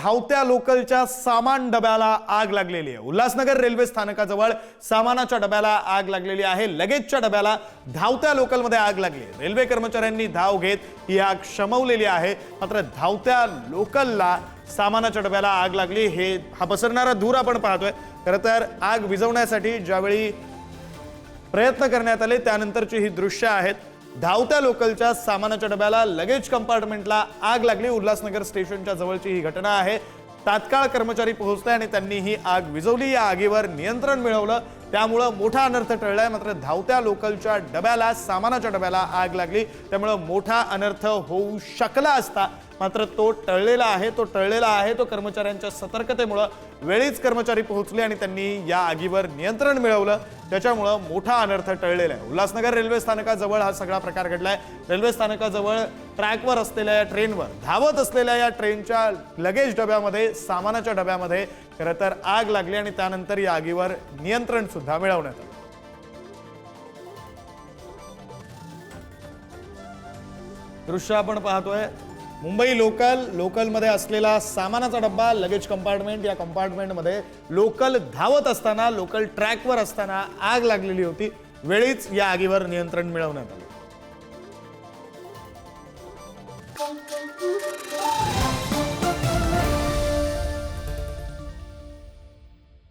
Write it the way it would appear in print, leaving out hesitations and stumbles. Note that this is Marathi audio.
धावत्या लोकलच्या सामान डब्याला आग लागलेली आहे। उल्हासनगर रेल्वे स्थानकाजवळ सामानाच्या डब्याला आग लागलेली आहे। लगेजच्या डब्याला धावत्या लोकलमध्ये आग लागली आहे। रेल्वे कर्मचाऱ्यांनी धाव घेत ही आग शमवलेली आहे। मात्र धावत्या लोकलला सामानाच्या डब्याला आग लागली। हा पसरणारा धूर आपण पाहतोय। खरं तर आग विझवण्यासाठी ज्यावेळी प्रयत्न करण्यात आले त्यानंतरची ही दृश्य आहेत। धावत्या लोकलच्या सामानाच्या डब्याला लगेज कंपार्टमेंटला आग लागली। उल्हासनगर स्टेशनच्या जवळची ही घटना आहे। तात्काळ कर्मचारी पोहोचले आणि त्यांनी ही आग विझवली। या आगीवर नियंत्रण मिळवलं, त्यामुळे मोठा अनर्थ टळलाय। मात्र धावत्या लोकलच्या डब्याला सामानाच्या डब्याला आग लागली, त्यामुळे मोठा अनर्थ होऊ शकला असता, मात्र तो टळलेला आहे। तो कर्मचाऱ्यांच्या सतर्कतेमुळे वेळीच कर्मचारी पोहोचले आणि त्यांनी या आगीवर नियंत्रण मिळवलं, त्याच्यामुळे मोठा अनर्थ टळलेला आहे। उल्हासनगर रेल्वे स्थानकाजवळ हा सगळा प्रकार घडलाय। रेल्वे स्थानकाजवळ ट्रॅकवर असलेल्या या ट्रेनवर धावत असलेल्या या ट्रेनच्या लगेज डब्यामध्ये सामानाच्या डब्यामध्ये खरं तर आग लागली आणि त्यानंतर या आगीवर नियंत्रण सुद्धा मिळवण्यात आलं। दृश्य आपण पाहतोय मुंबई लोकलमध्ये असलेला सामानाचा डब्बा, लगेज कंपार्टमेंट। या कंपार्टमेंटमध्ये लोकल धावत असताना, लोकल ट्रॅकवर असताना आग लागलेली होती। वेळीच या आगीवर नियंत्रण मिळवण्यात आलं।